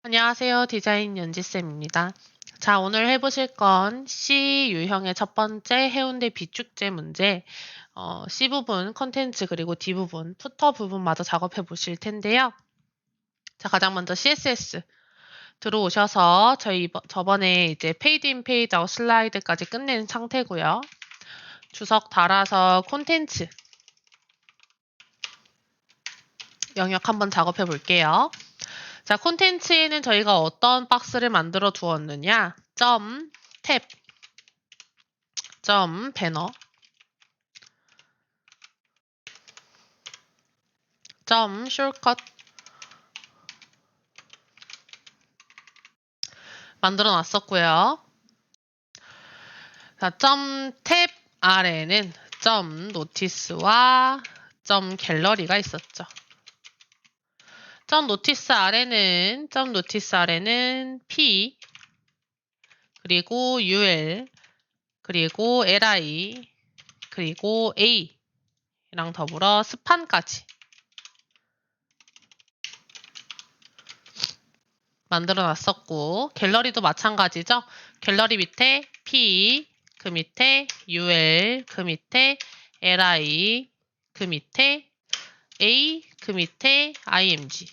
안녕하세요. 디자인 연지쌤입니다. 자, 오늘 해보실 건 C 유형의 첫 번째 해운대 비축제 문제, C 부분 컨텐츠 그리고 D 부분 푸터 부분마저 작업해 보실 텐데요. 자, 가장 먼저 CSS 들어오셔서 저번에 이제 페이드 인 페이드 아웃 슬라이드까지 끝낸 상태고요. 주석 달아서 콘텐츠 영역 한번 작업해 볼게요. 자, 콘텐츠에는 저희가 어떤 박스를 만들어 두었느냐? 탭, 배너, 숏컷 만들어 놨었고요. 자, 탭 아래에는 노티스와 갤러리가 있었죠. 노티스 아래는 P, 그리고 UL, 그리고 LI, 그리고 A랑 더불어 스판까지 만들어 놨었고, 갤러리도 마찬가지죠. 갤러리 밑에 P, 그 밑에 UL, 그 밑에 LI, 그 밑에 A, 그 밑에 IMG.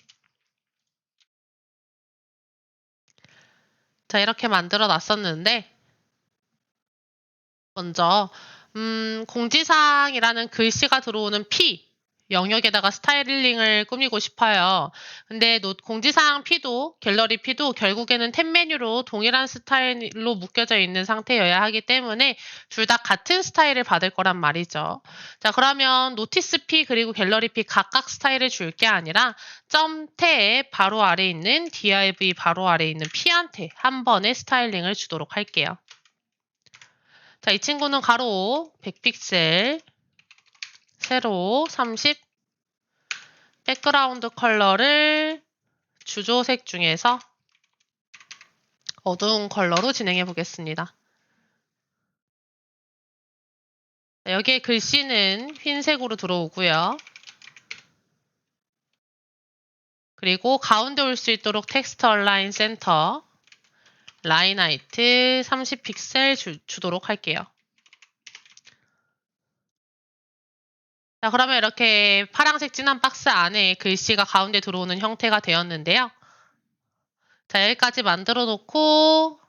자, 이렇게 만들어 놨었는데, 먼저 공지사항이라는 글씨가 들어오는 P 영역에다가 스타일링을 꾸미고 싶어요. 근데 공지사항 P도 갤러리 P도 결국에는 탭 메뉴로 동일한 스타일로 묶여져 있는 상태여야 하기 때문에 둘 다 같은 스타일을 받을 거란 말이죠. 자, 그러면 노티스 P 그리고 갤러리 P 각각 스타일을 줄 게 아니라 탭 바로 아래에 있는 div 바로 아래에 있는 P한테 한 번에 스타일링을 주도록 할게요. 자, 이 친구는 가로 100픽셀, 세로 30, 백그라운드 컬러를 주조색 중에서 어두운 컬러로 진행해 보겠습니다. 자, 여기에 글씨는 흰색으로 들어오고요. 그리고 가운데 올 수 있도록 텍스트 얼라인 센터, 라인 하이트 30픽셀 주도록 할게요. 자, 그러면 이렇게 파란색 진한 박스 안에 글씨가 가운데 들어오는 형태가 되었는데요. 자, 여기까지 만들어 놓고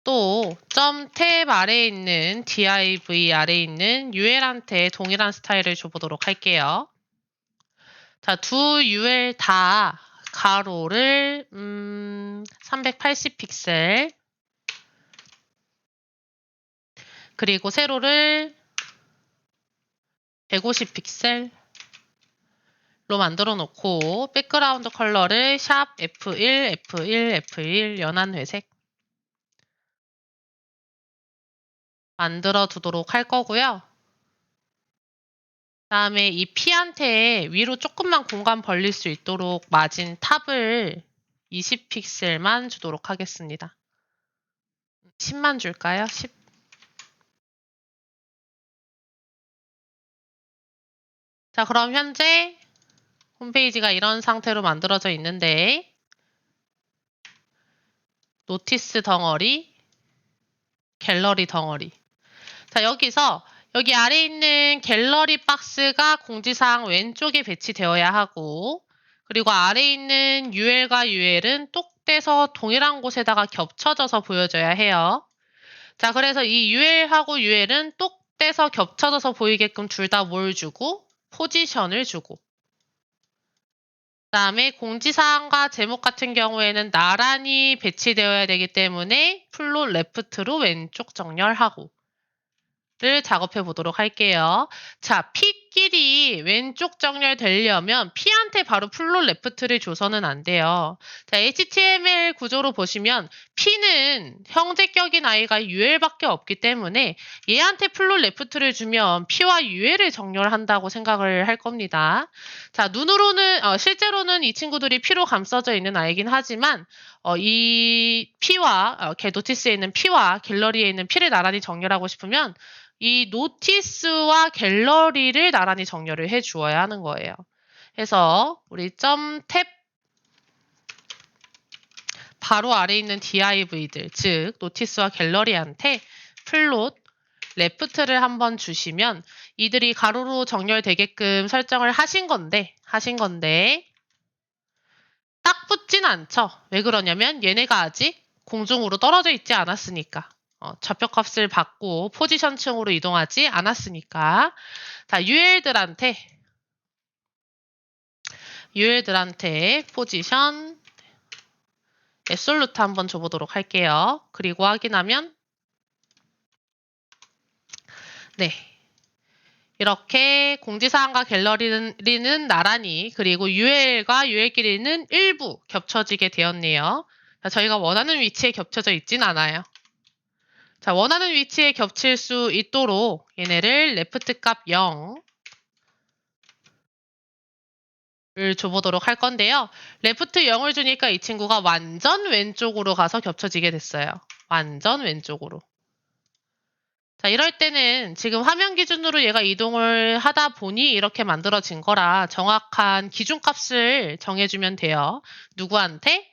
또 탭 아래에 있는 div 아래에 있는 ul한테 동일한 스타일을 줘보도록 할게요. 자, 두 ul 다 가로를 380픽셀 그리고 세로를 150픽셀로 만들어 놓고 백그라운드 컬러를 샵 F1, F1, F1 연한 회색 만들어 두도록 할 거고요. 다음에 이 P한테 위로 조금만 공간 벌릴 수 있도록 마진 탑을 20픽셀만 주도록 하겠습니다. 10만 줄까요? 10. 자, 그럼 현재 홈페이지가 이런 상태로 만들어져 있는데 노티스 덩어리, 갤러리 덩어리. 자, 여기 아래에 있는 갤러리 박스가 공지사항 왼쪽에 배치되어야 하고 그리고 아래에 있는 UL과 UL은 똑 떼서 동일한 곳에다가 겹쳐져서 보여져야 해요. 자, 그래서 이 UL하고 UL은 똑 떼서 겹쳐져서 보이게끔 둘 다 뭘 주고 포지션을 주고 그다음에 공지사항과 제목 같은 경우에는 나란히 배치되어야 되기 때문에 풀로 레프트로 왼쪽 정렬하고 를 작업해 보도록 할게요. 자, P끼리 왼쪽 정렬되려면 P한테 바로 풀로 레프트를 줘서는 안 돼요. 자, HTML 구조로 보시면 P는 형제격인 아이가 UL밖에 없기 때문에 얘한테 풀로 레프트를 주면 P와 UL을 정렬한다고 생각을 할 겁니다. 자, 실제로는 이 친구들이 P로 감싸져 있는 아이긴 하지만 이 P와 노티스에 있는 P와 갤러리에 있는 P를 나란히 정렬하고 싶으면 이 노티스와 갤러리를 나란히 정렬을 해 주어야 하는 거예요. 그래서 우리 탭 가로 아래에 있는 div들, 즉 노티스와 갤러리한테 플롯 레프트를 한번 주시면 이들이 가로로 정렬되게끔 설정을 하신 건데 딱 붙진 않죠. 왜 그러냐면 얘네가 아직 공중으로 떨어져 있지 않았으니까. 좌표값을 받고 포지션층으로 이동하지 않았으니까. 자, UL들한테 포지션 애솔루트 한번 줘보도록 할게요. 그리고 확인하면 네. 이렇게 공지사항과 갤러리는 나란히 그리고 UL과 UL끼리는 일부 겹쳐지게 되었네요. 자, 저희가 원하는 위치에 겹쳐져 있진 않아요. 자, 원하는 위치에 겹칠 수 있도록 얘네를 레프트 값 0을 줘보도록 할 건데요. 레프트 0을 주니까 이 친구가 완전 왼쪽으로 가서 겹쳐지게 됐어요. 완전 왼쪽으로. 자, 이럴 때는 지금 화면 기준으로 얘가 이동을 하다 보니 이렇게 만들어진 거라 정확한 기준값을 정해주면 돼요. 누구한테?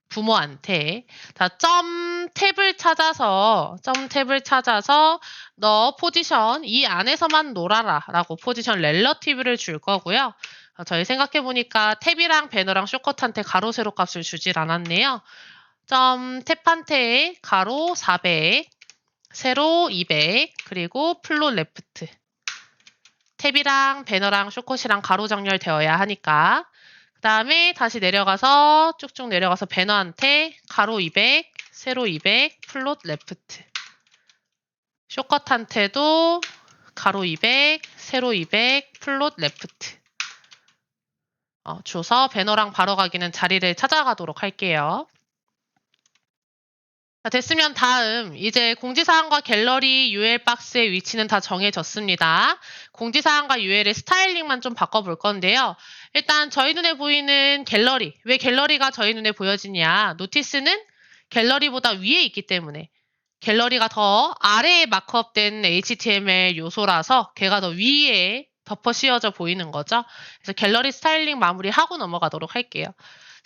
부모한테. 자, 점 탭을 찾아서 너 포지션 이 안에서만 놀아라 라고 포지션 렐러티브를 줄 거고요. 저희 생각해보니까 탭이랑 배너랑 쇼컷한테 가로 세로 값을 주질 않았네요. 점 탭한테 가로 400 세로 200 그리고 플롯 레프트 탭이랑 배너랑 쇼컷이랑 가로 정렬되어야 하니까 그 다음에 다시 내려가서 쭉쭉 내려가서 배너한테 가로 200 세로 200 플롯 레프트 쇼컷한테도 가로 200 세로 200 플롯 레프트 줘서 배너랑 바로 가기는 자리를 찾아가도록 할게요. 자, 됐으면 다음 이제 공지사항과 갤러리 UL 박스의 위치는 다 정해졌습니다. 공지사항과 UL의 스타일링만 좀 바꿔볼 건데요. 일단 저희 눈에 보이는 갤러리, 왜 갤러리가 저희 눈에 보여지냐? 노티스는 갤러리보다 위에 있기 때문에 갤러리가 더 아래에 마크업된 HTML 요소라서 걔가 더 위에 덮어 씌워져 보이는 거죠. 그래서 갤러리 스타일링 마무리하고 넘어가도록 할게요.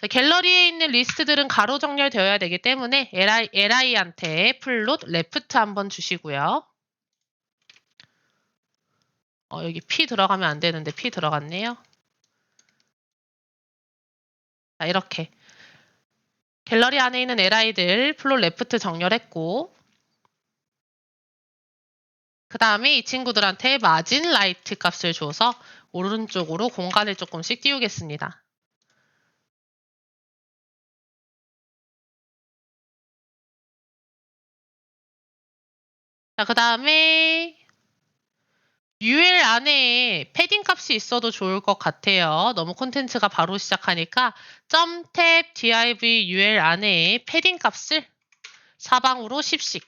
자, 갤러리에 있는 리스트들은 가로 정렬되어야 되기 때문에 li한테 플롯 레프트 한번 주시고요. 여기 P 들어가면 안 되는데 P 들어갔네요. 자, 이렇게 갤러리 안에 있는 li들 플롯 레프트 정렬했고 그 다음에 이 친구들한테 마진 라이트 값을 줘서 오른쪽으로 공간을 조금씩 띄우겠습니다. 자, 그 다음에 UL 안에 패딩 값이 있어도 좋을 것 같아요. 너무 콘텐츠가 바로 시작하니까 .탭 div UL 안에 패딩 값을 사방으로 10씩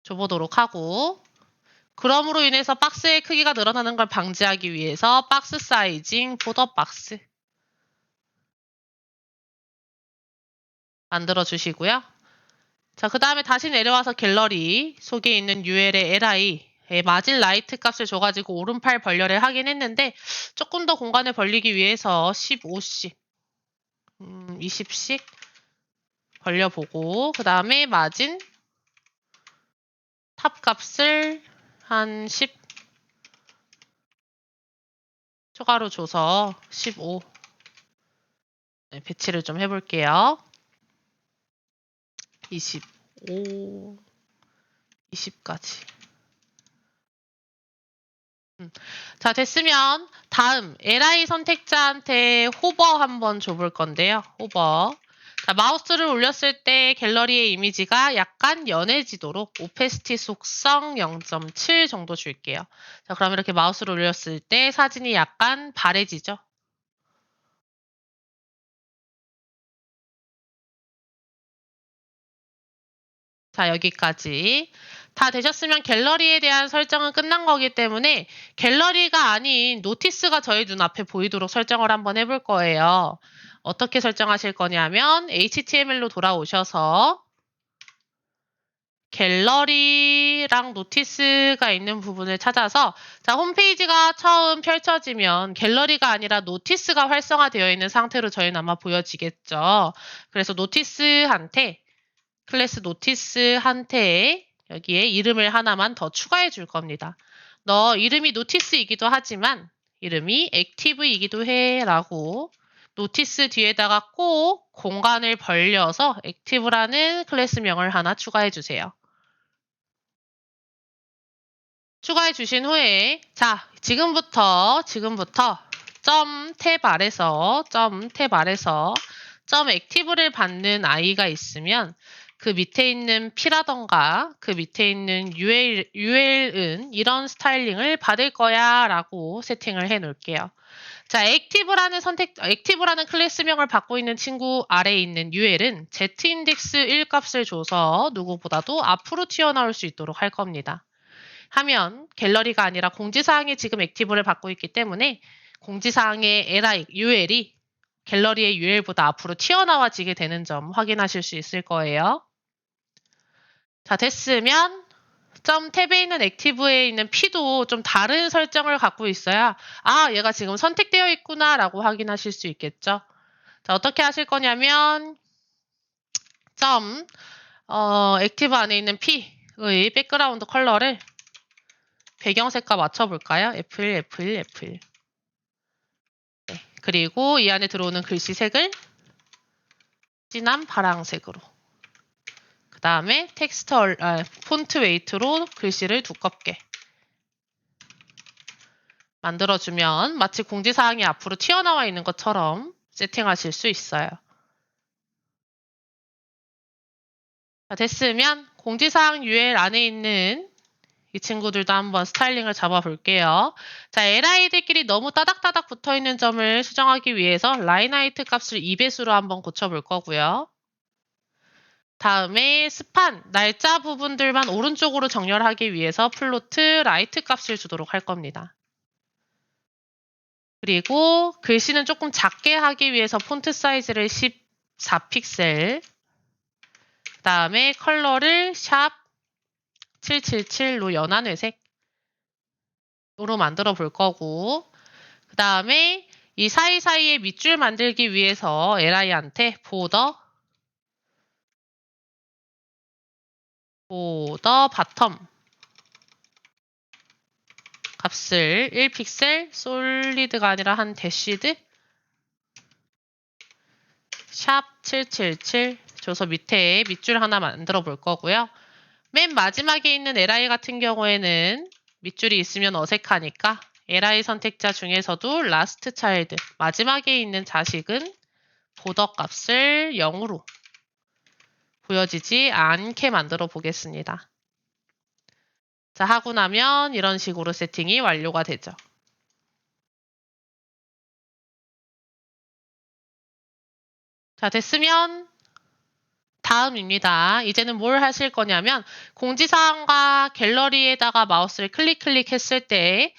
줘보도록 하고 그럼으로 인해서 박스의 크기가 늘어나는 걸 방지하기 위해서 박스 사이징 보더 박스 만들어 주시고요. 자, 그 다음에 다시 내려와서 갤러리 속에 있는 UL의 li의 마진 라이트 값을 줘가지고 오른팔 벌려를 하긴 했는데 조금 더 공간을 벌리기 위해서 15씩 20씩 벌려보고 그 다음에 마진 탑 값을 한 10 추가로 줘서 15 배치를 좀 해볼게요. 25 20까지 자, 됐으면 다음 li 선택자한테 호버 한번 줘볼 건데요. 호버. 자, 마우스를 올렸을 때 갤러리의 이미지가 약간 연해지도록 오페시티 속성 0.7 정도 줄게요. 자, 그럼 이렇게 마우스를 올렸을 때 사진이 약간 바래지죠. 자, 여기까지. 다 되셨으면 갤러리에 대한 설정은 끝난 거기 때문에 갤러리가 아닌 노티스가 저희 눈앞에 보이도록 설정을 한번 해볼 거예요. 어떻게 설정하실 거냐면 HTML로 돌아오셔서 갤러리랑 노티스가 있는 부분을 찾아서 자, 홈페이지가 처음 펼쳐지면 갤러리가 아니라 노티스가 활성화되어 있는 상태로 저희는 아마 보여지겠죠. 그래서 노티스한테 클래스 노티스한테 여기에 이름을 하나만 더 추가해 줄 겁니다. 너 이름이 노티스이기도 하지만 이름이 액티브이기도 해 라고 노티스 뒤에다가 꼭 공간을 벌려서 액티브라는 클래스명을 하나 추가해 주세요. 추가해 주신 후에 자, 지금부터 점 탭 아래서 점 액티브를 받는 아이가 있으면 그 밑에 있는 P라던가 그 밑에 있는 UL은 이런 스타일링을 받을 거야 라고 세팅을 해 놓을게요. 자, 액티브라는 클래스명을 받고 있는 친구 아래에 있는 UL은 z인덱스 1 값을 줘서 누구보다도 앞으로 튀어나올 수 있도록 할 겁니다. 하면 갤러리가 아니라 공지사항에 지금 액티브를 받고 있기 때문에 공지사항의 UL이 갤러리의 UL보다 앞으로 튀어나와지게 되는 점 확인하실 수 있을 거예요. 자, 됐으면 점 탭에 있는 액티브에 있는 P도 좀 다른 설정을 갖고 있어야 얘가 지금 선택되어 있구나 라고 확인하실 수 있겠죠. 자, 어떻게 하실 거냐면 액티브 안에 있는 P의 백그라운드 컬러를 배경색과 맞춰볼까요? 애플. 네, 그리고 이 안에 들어오는 글씨 색을 진한 파랑색으로 그 다음에 폰트 웨이트로 글씨를 두껍게 만들어주면 마치 공지사항이 앞으로 튀어나와 있는 것처럼 세팅하실 수 있어요. 자, 됐으면 공지사항 UL 안에 있는 이 친구들도 한번 스타일링을 잡아볼게요. 자, LI들끼리 너무 따닥따닥 붙어있는 점을 수정하기 위해서 라인 하이트 값을 2배수로 한번 고쳐볼 거고요. 다음에 스판, 날짜 부분들만 오른쪽으로 정렬하기 위해서 플로트 라이트 값을 주도록 할 겁니다. 그리고 글씨는 조금 작게 하기 위해서 폰트 사이즈를 14픽셀, 그 다음에 컬러를 샵 777로 연한 회색으로 만들어 볼 거고, 그 다음에 이 사이사이에 밑줄 만들기 위해서 LI한테 보더 바텀 값을 1픽셀 솔리드가 아니라 한 대시드 샵 777 줘서 밑에 밑줄 하나 만들어 볼 거고요. 맨 마지막에 있는 LI 같은 경우에는 밑줄이 있으면 어색하니까 LI 선택자 중에서도 라스트 차일드 마지막에 있는 자식은 보더 값을 0으로 보여지지 않게 만들어 보겠습니다. 자, 하고 나면 이런 식으로 세팅이 완료가 되죠. 자, 됐으면 다음입니다. 이제는 뭘 하실 거냐면 공지사항과 갤러리에다가 마우스를 클릭했을 때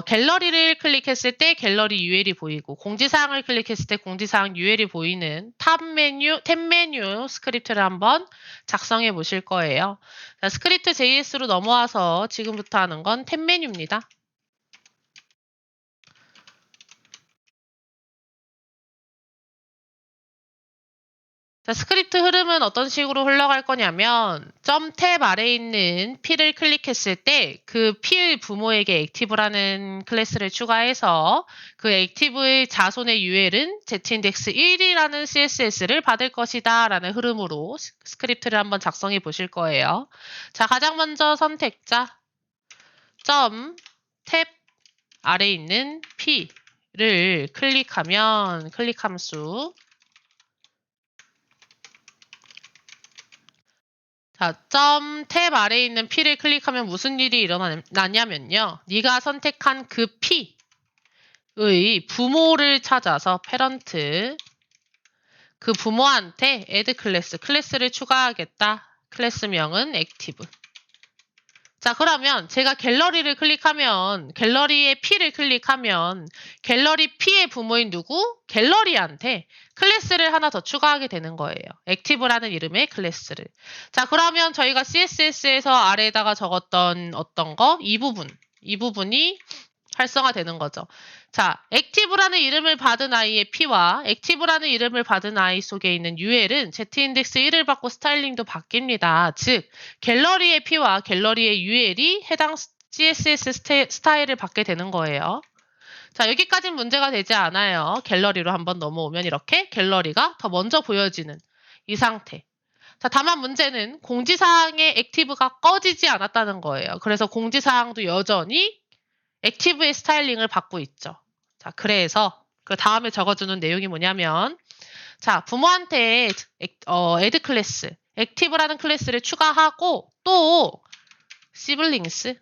갤러리를 클릭했을 때 갤러리 UL이 보이고 공지사항을 클릭했을 때 공지사항 UL이 보이는 탭 메뉴 스크립트를 한번 작성해 보실 거예요. 자, 스크립트 JS로 넘어와서 지금부터 하는 건 탭 메뉴입니다. 자, 스크립트 흐름은 어떤 식으로 흘러갈 거냐면 점 탭 아래에 있는 P를 클릭했을 때 그 P 부모에게 액티브라는 클래스를 추가해서 그 액티브의 자손의 UL은 z인덱스 1이라는 CSS를 받을 것이다 라는 흐름으로 스크립트를 한번 작성해 보실 거예요. 자, 가장 먼저 선택자 점 탭 아래에 있는 P를 클릭하면 클릭 함수 자, 점 탭 아래에 있는 P를 클릭하면 무슨 일이 일어나냐면요. 네가 선택한 그 P의 부모를 찾아서 패런트 그 부모한테 add 클래스를 추가하겠다. 클래스명은 active. 자, 그러면 제가 갤러리를 클릭하면, 갤러리의 P를 클릭하면, 갤러리 P의 부모인 누구? 갤러리한테 클래스를 하나 더 추가하게 되는 거예요. 액티브라는 이름의 클래스를. 자, 그러면 저희가 CSS에서 아래에다가 적었던 어떤 거? 이 부분이 활성화되는 거죠. 자, 액티브라는 이름을 받은 아이의 P와 액티브라는 이름을 받은 아이 속에 있는 UL은 Z인덱스 1을 받고 스타일링도 바뀝니다. 즉, 갤러리의 P와 갤러리의 UL이 해당 CSS 스타일을 받게 되는 거예요. 자, 여기까지는 문제가 되지 않아요. 갤러리로 한번 넘어오면 이렇게 갤러리가 더 먼저 보여지는 이 상태. 자, 다만 문제는 공지사항의 액티브가 꺼지지 않았다는 거예요. 그래서 공지사항도 여전히 액티브의 스타일링을 받고 있죠. 자, 그래서 그 다음에 적어주는 내용이 뭐냐면, 자, 부모한테 add 클래스, 액티브라는 클래스를 추가하고 또 시블링스,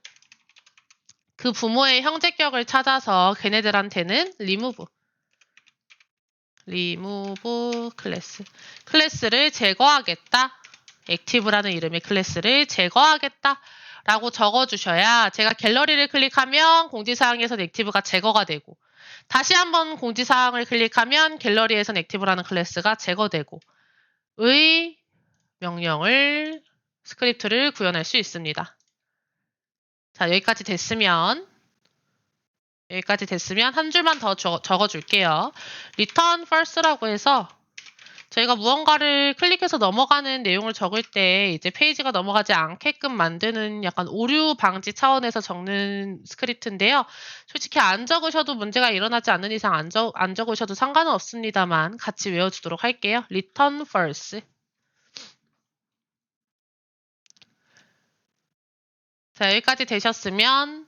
그 부모의 형제격을 찾아서 걔네들한테는 remove 클래스를 제거하겠다. 액티브라는 이름의 클래스를 제거하겠다. 라고 적어주셔야 제가 갤러리를 클릭하면 공지사항에선 액티브가 제거가 되고 다시 한번 공지사항을 클릭하면 갤러리에선 액티브라는 클래스가 제거되고 의 명령을 스크립트를 구현할 수 있습니다. 자, 여기까지 됐으면 한 줄만 더 적어줄게요. return first라고 해서 저희가 무언가를 클릭해서 넘어가는 내용을 적을 때 이제 페이지가 넘어가지 않게끔 만드는 약간 오류 방지 차원에서 적는 스크립트인데요. 솔직히 안 적으셔도 문제가 일어나지 않는 이상 안 적으셔도 상관은 없습니다만 같이 외워주도록 할게요. return first. 자, 여기까지 되셨으면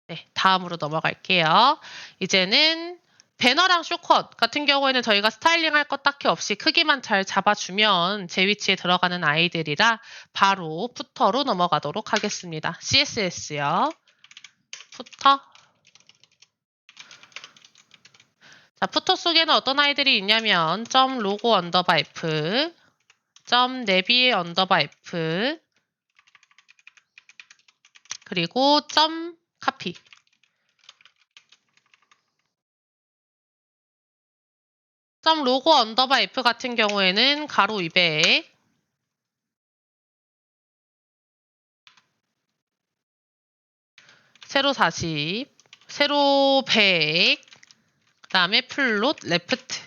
네, 다음으로 넘어갈게요. 이제는 배너랑 쇼컷 같은 경우에는 저희가 스타일링 할 것 딱히 없이 크기만 잘 잡아주면 제 위치에 들어가는 아이들이라 바로 푸터로 넘어가도록 하겠습니다. CSS요. 푸터. 자, 푸터 속에는 어떤 아이들이 있냐면 .logo 언더바 f, .navy 언더바 f, 그리고 .copy. .logo 언더바 f 같은 경우에는 가로 200, 세로 40, 세로 100, 그 다음에 플롯 레프트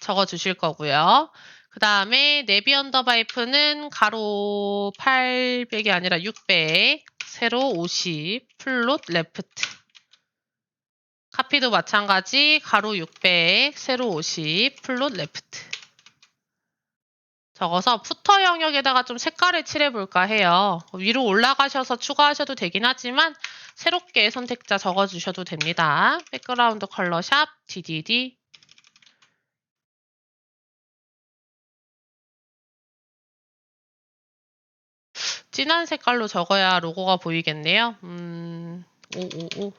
적어주실 거고요. 그 다음에 네비 언더바 f는 가로 800이 아니라 600, 세로 50, 플롯 레프트. 카피도 마찬가지 가로 600, 세로 50, 플롯 레프트. 적어서 푸터 영역에다가 좀 색깔을 칠해볼까 해요. 위로 올라가셔서 추가하셔도 되긴 하지만 새롭게 선택자 적어주셔도 됩니다. 백그라운드 컬러 샵 DDD. 진한 색깔로 적어야 로고가 보이겠네요. 555.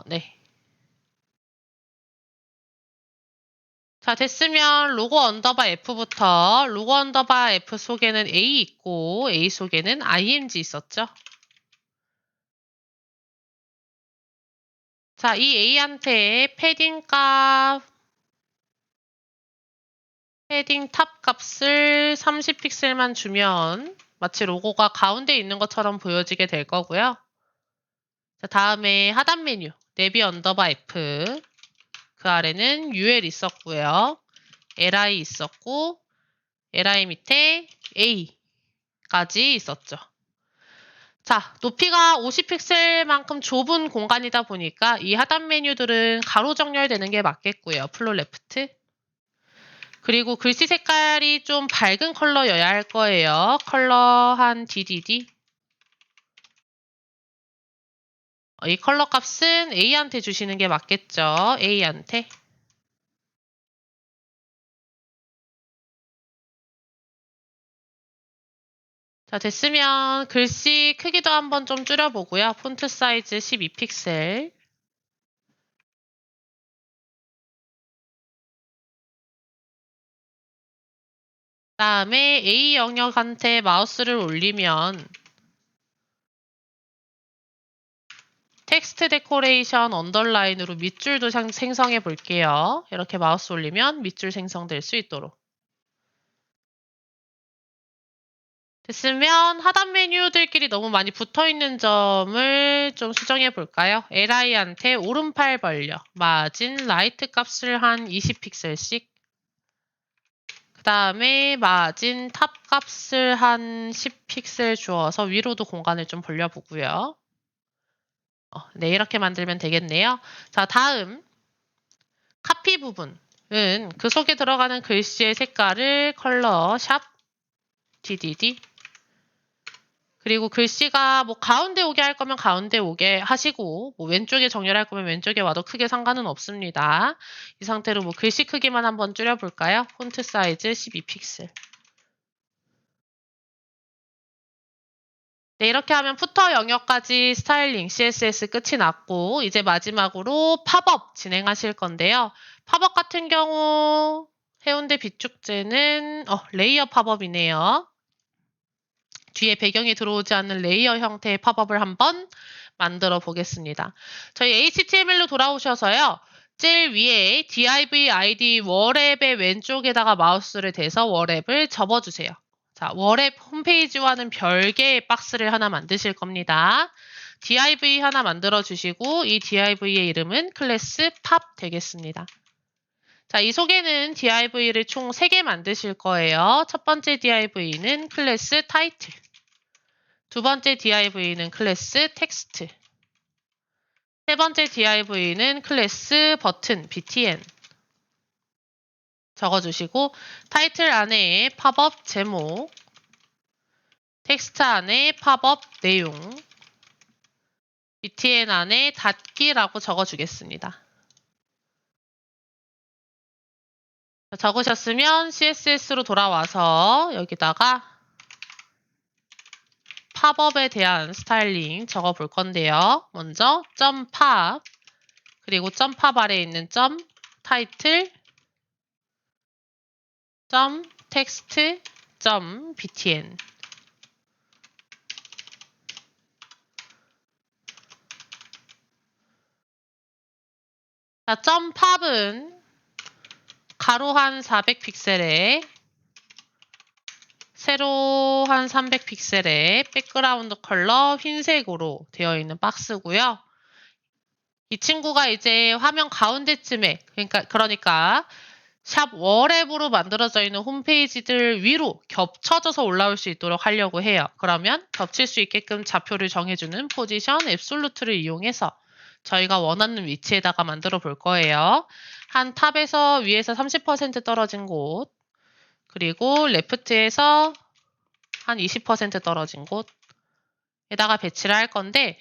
네. 자, 됐으면 로고 언더바 F부터 로고 언더바 F 속에는 A 있고 A 속에는 IMG 있었죠. 자, 이 A한테 패딩 탑 값을 30픽셀만 주면 마치 로고가 가운데 있는 것처럼 보여지게 될 거고요. 자, 다음에 하단 메뉴 네비 언더바 F, 그 아래는 UL 있었고요. LI 있었고 LI 밑에 A까지 있었죠. 자, 높이가 50픽셀만큼 좁은 공간이다 보니까 이 하단 메뉴들은 가로 정렬되는 게 맞겠고요. 플롯 레프트. 그리고 글씨 색깔이 좀 밝은 컬러여야 할 거예요. 컬러 한 DDD. 이 컬러 값은 A한테 주시는 게 맞겠죠. A한테. 자, 됐으면 글씨 크기도 한번 좀 줄여보고요. 폰트 사이즈 12픽셀. 다음에 A 영역한테 마우스를 올리면 텍스트 데코레이션 언더라인으로 밑줄도 생성해 볼게요. 이렇게 마우스 올리면 밑줄 생성될 수 있도록. 됐으면 하단 메뉴들끼리 너무 많이 붙어있는 점을 좀 수정해 볼까요? LI한테 오른팔 벌려, 마진, 라이트 값을 한 20픽셀씩, 그 다음에 마진, 탑 값을 한 10픽셀 주어서 위로도 공간을 좀 벌려보고요. 네, 이렇게 만들면 되겠네요. 자, 다음 카피 부분은 그 속에 들어가는 글씨의 색깔을 컬러 샵 DDD 그리고 글씨가 뭐 가운데 오게 할 거면 가운데 오게 하시고 뭐 왼쪽에 정렬할 거면 왼쪽에 와도 크게 상관은 없습니다. 이 상태로 뭐 글씨 크기만 한번 줄여볼까요? 폰트 사이즈 12픽셀. 네, 이렇게 하면 푸터 영역까지 스타일링 CSS 끝이 났고 이제 마지막으로 팝업 진행하실 건데요. 팝업 같은 경우 해운대 비축제는 레이어 팝업이네요. 뒤에 배경이 들어오지 않는 레이어 형태의 팝업을 한번 만들어 보겠습니다. 저희 HTML로 돌아오셔서요. 제일 위에 div id 월앱의 왼쪽에다가 마우스를 대서 월앱을 접어주세요. 자, 월앱 홈페이지와는 별개의 박스를 하나 만드실 겁니다. div 하나 만들어 주시고 이 div의 이름은 클래스 팝 되겠습니다. 자, 이 속에는 div를 총 3개 만드실 거예요. 첫 번째 div는 클래스 타이틀, 두 번째 div는 클래스 텍스트, 세 번째 div는 클래스 버튼 btn 적어주시고 타이틀 안에 팝업 제목, 텍스트 안에 팝업 내용, btn 안에 닫기라고 적어주겠습니다. 적으셨으면 CSS로 돌아와서 여기다가 팝업에 대한 스타일링 적어볼 건데요. 먼저 .팝 그리고 .팝 아래에 있는 타이틀 텍스트 btn 자, 팝은 가로 한 400픽셀에 세로 한 300픽셀에 백그라운드 컬러 흰색으로 되어 있는 박스고요. 이 친구가 이제 화면 가운데쯤에 그러니까 샵 월앱으로 만들어져 있는 홈페이지들 위로 겹쳐져서 올라올 수 있도록 하려고 해요. 그러면 겹칠 수 있게끔 좌표를 정해주는 포지션 앱솔루트를 이용해서 저희가 원하는 위치에다가 만들어 볼 거예요. 한 탑에서 위에서 30% 떨어진 곳, 그리고 레프트에서 한 20% 떨어진 곳에다가 배치를 할 건데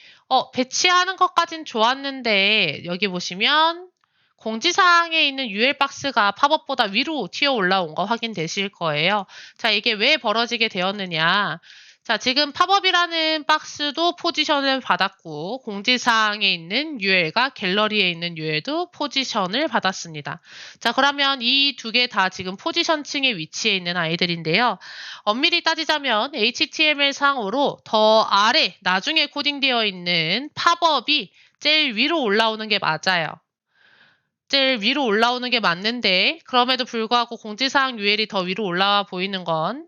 배치하는 것까진 좋았는데 여기 보시면 공지사항에 있는 UL 박스가 팝업보다 위로 튀어 올라온 거 확인되실 거예요. 자, 이게 왜 벌어지게 되었느냐. 자, 지금 팝업이라는 박스도 포지션을 받았고 공지사항에 있는 UL과 갤러리에 있는 UL도 포지션을 받았습니다. 자, 그러면 이 두 개 다 지금 포지션 층에 위치해 있는 아이들인데요. 엄밀히 따지자면 HTML 상으로 더 아래 나중에 코딩되어 있는 팝업이 제일 위로 올라오는 게 맞아요. 제일 위로 올라오는 게 맞는데 그럼에도 불구하고 공지사항 UL이 더 위로 올라와 보이는 건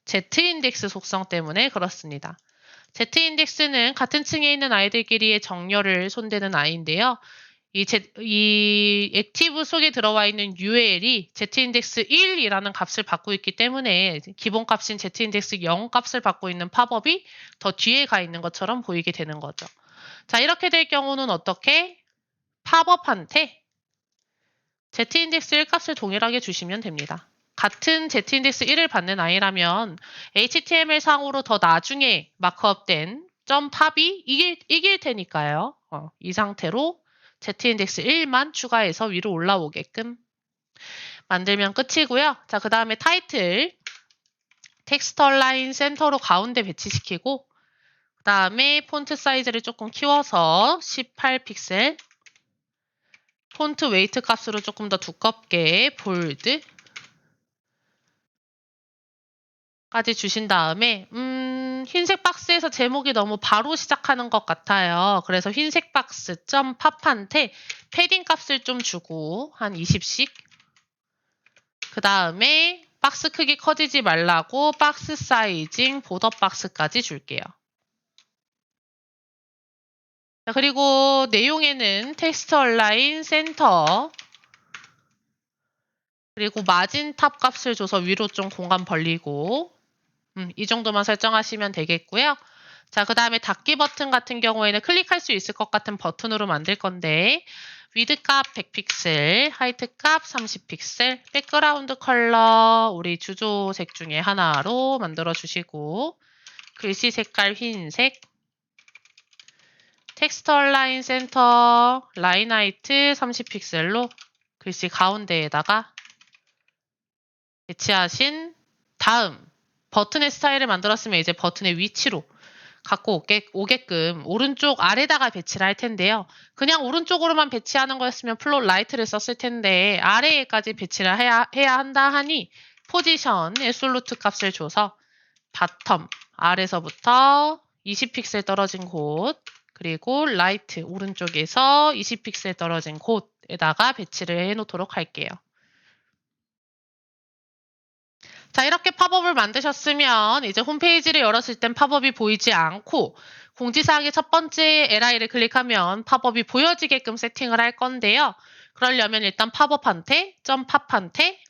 Z인덱스 속성 때문에 그렇습니다. Z인덱스는 같은 층에 있는 아이들끼리의 정렬을 손대는 아이인데요. 이 액티브 속에 들어와 있는 UL이 Z인덱스 1이라는 값을 받고 있기 때문에 기본값인 Z인덱스 0 값을 받고 있는 팝업이 더 뒤에 가 있는 것처럼 보이게 되는 거죠. 자, 이렇게 될 경우는 어떻게? 팝업한테 Z인덱스 1 값을 동일하게 주시면 됩니다. 같은 Z인덱스 1을 받는 아이라면 HTML 상으로 더 나중에 마크업된 .팝이 이길 테니까요. 이 상태로 Z인덱스 1만 추가해서 위로 올라오게끔 만들면 끝이고요. 자, 그 다음에 타이틀 텍스트 얼라인 센터로 가운데 배치시키고 그 다음에 폰트 사이즈를 조금 키워서 18픽셀 폰트 웨이트 값으로 조금 더 두껍게 볼드 까지 주신 다음에 흰색 박스에서 제목이 너무 바로 시작하는 것 같아요. 그래서 흰색 박스 점 팝한테 패딩 값을 좀 주고 한 20씩 그 다음에 박스 크기 커지지 말라고 박스 사이징 보더 박스까지 줄게요. 자, 그리고 내용에는 텍스트 얼라인 센터 그리고 마진 탑 값을 줘서 위로 좀 공간 벌리고 이 정도만 설정하시면 되겠고요. 자, 그 다음에 닫기 버튼 같은 경우에는 클릭할 수 있을 것 같은 버튼으로 만들 건데 위드 값 100픽셀, 하이트 값 30픽셀, 백그라운드 컬러 우리 주조색 중에 하나로 만들어 주시고 글씨 색깔 흰색, 텍스트 얼라인 센터, 라인 하이트 30픽셀로 글씨 가운데에다가 배치하신 다음 버튼의 스타일을 만들었으면 이제 버튼의 위치로 갖고 오게끔 오른쪽 아래다가 배치를 할 텐데요. 그냥 오른쪽으로만 배치하는 거였으면 플롯 라이트를 썼을 텐데 아래에까지 배치를 해야 한다 하니 포지션 애솔루트 값을 줘서 바텀 아래서부터 20픽셀 떨어진 곳 그리고 라이트 오른쪽에서 20픽셀 떨어진 곳에다가 배치를 해놓도록 할게요. 자, 이렇게 팝업을 만드셨으면 이제 홈페이지를 열었을 땐 팝업이 보이지 않고 공지사항의 첫 번째 LI를 클릭하면 팝업이 보여지게끔 세팅을 할 건데요. 그러려면 일단 팝업한테 팝한테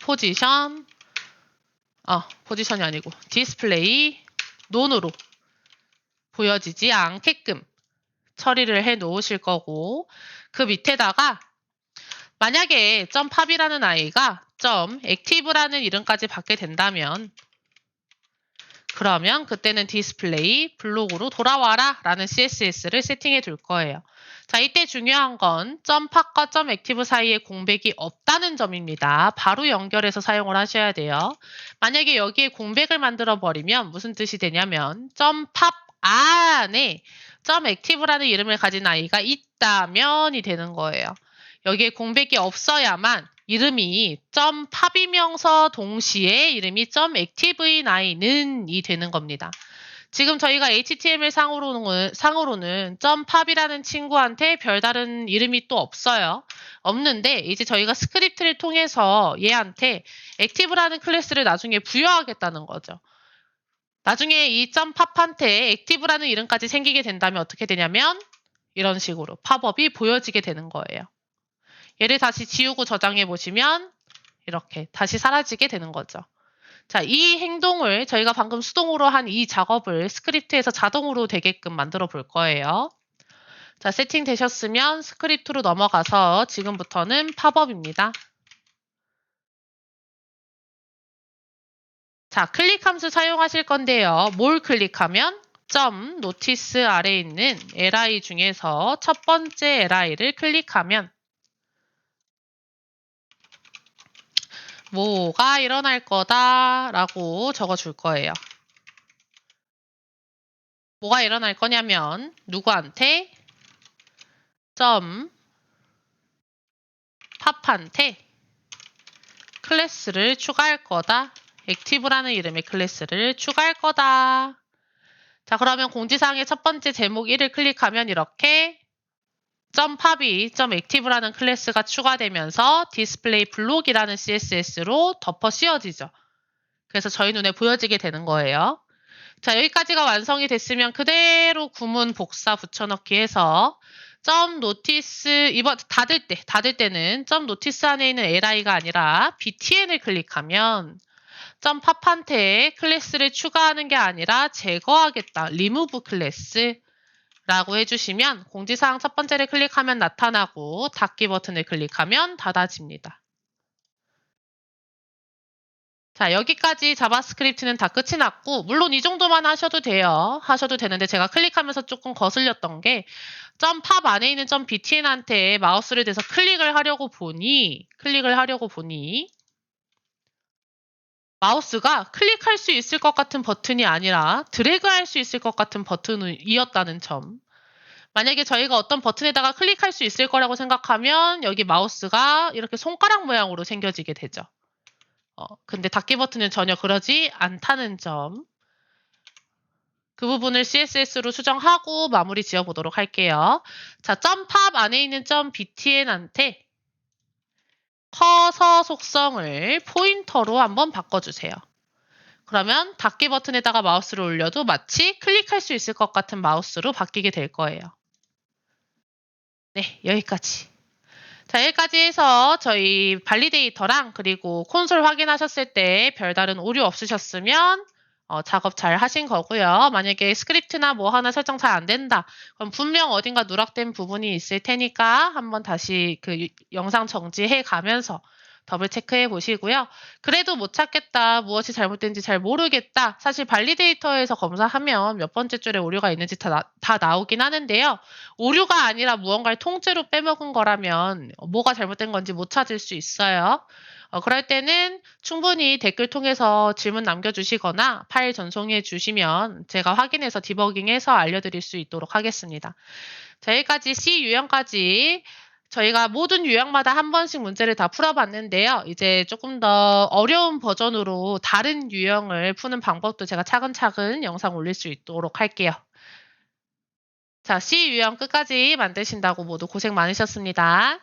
포지션이 아니고 디스플레이 논으로 보여지지 않게끔 처리를 해 놓으실 거고 그 밑에다가 만약에 팝이라는 아이가 액티브라는 이름까지 받게 된다면 그러면 그때는 디스플레이 블록으로 돌아와라 라는 CSS를 세팅해 둘 거예요. 자, 이때 중요한 건 팝과 액티브 사이에 공백이 없다는 점입니다. 바로 연결해서 사용을 하셔야 돼요. 만약에 여기에 공백을 만들어 버리면 무슨 뜻이 되냐면 팝 안에 액티브라는 이름을 가진 아이가 있다면이 되는 거예요. 여기에 공백이 없어야만 이름이 팝이면서 동시에 이름이 액티브인 아이는이 되는 겁니다. 지금 저희가 HTML 상으로는 팝이라는 친구한테 별다른 이름이 또 없어요. 없는데 이제 저희가 스크립트를 통해서 얘한테 액티브라는 클래스를 나중에 부여하겠다는 거죠. 나중에 이 팝한테 액티브라는 이름까지 생기게 된다면 어떻게 되냐면 이런 식으로 팝업이 보여지게 되는 거예요. 얘를 다시 지우고 저장해 보시면 이렇게 다시 사라지게 되는 거죠. 자, 이 행동을 저희가 방금 수동으로 한 이 작업을 스크립트에서 자동으로 되게끔 만들어 볼 거예요. 자, 세팅 되셨으면 스크립트로 넘어가서 지금부터는 팝업입니다. 자, 클릭 함수 사용하실 건데요. 뭘 클릭하면 노티스 아래에 있는 li 중에서 첫 번째 li를 클릭하면 뭐가 일어날 거다라고 적어줄 거예요. 뭐가 일어날 거냐면 누구한테 팝한테 클래스를 추가할 거다. 액티브라는 이름의 클래스를 추가할 거다. 자, 그러면 공지사항의 첫 번째 제목 1을 클릭하면 이렇게 팝이 액티브라는 클래스가 추가되면서 디스플레이 블록이라는 CSS로 덮어 씌워지죠. 그래서 저희 눈에 보여지게 되는 거예요. 자, 여기까지가 완성이 됐으면 그대로 구문 복사 붙여넣기 해서 노티스 이번 닫을 때는 노티스 안에 있는 li가 아니라 btn을 클릭하면 팝한테 클래스를 추가하는 게 아니라 제거하겠다. remove 클래스라고 해주시면 공지사항 첫 번째를 클릭하면 나타나고 닫기 버튼을 클릭하면 닫아집니다. 자, 여기까지 자바스크립트는 다 끝이 났고 물론 이 정도만 하셔도 돼요. 하셔도 되는데 제가 클릭하면서 조금 거슬렸던 게 팝 안에 있는 btn한테 마우스를 대서 클릭을 하려고 보니 마우스가 클릭할 수 있을 것 같은 버튼이 아니라 드래그할 수 있을 것 같은 버튼이었다는 점. 만약에 저희가 어떤 버튼에다가 클릭할 수 있을 거라고 생각하면 여기 마우스가 이렇게 손가락 모양으로 생겨지게 되죠. 근데 닫기 버튼은 전혀 그러지 않다는 점. 그 부분을 CSS로 수정하고 마무리 지어보도록 할게요. 자, 점팝 안에 있는 점 btn한테 커서 속성을 포인터로 한번 바꿔주세요. 그러면 닫기 버튼에다가 마우스를 올려도 마치 클릭할 수 있을 것 같은 마우스로 바뀌게 될 거예요. 네, 여기까지. 자, 여기까지 해서 저희 발리데이터랑 그리고 콘솔 확인하셨을 때 별다른 오류 없으셨으면 작업 잘 하신 거고요. 만약에 스크립트나 뭐 하나 설정 잘 안 된다. 그럼 분명 어딘가 누락된 부분이 있을 테니까 한번 다시 그 영상 정지해 가면서 더블 체크해 보시고요. 그래도 못 찾겠다, 무엇이 잘못된지 잘 모르겠다. 사실 발리데이터에서 검사하면 몇 번째 줄에 오류가 있는지 다 나오긴 하는데요. 오류가 아니라 무언가를 통째로 빼먹은 거라면 뭐가 잘못된 건지 못 찾을 수 있어요. 그럴 때는 충분히 댓글 통해서 질문 남겨주시거나 파일 전송해 주시면 제가 확인해서 디버깅해서 알려드릴 수 있도록 하겠습니다. 자, 여기까지 C 유형까지 저희가 모든 유형마다 한 번씩 문제를 다 풀어봤는데요. 이제 조금 더 어려운 버전으로 다른 유형을 푸는 방법도 제가 차근차근 영상 올릴 수 있도록 할게요. 자, C 유형 끝까지 만드신다고 모두 고생 많으셨습니다.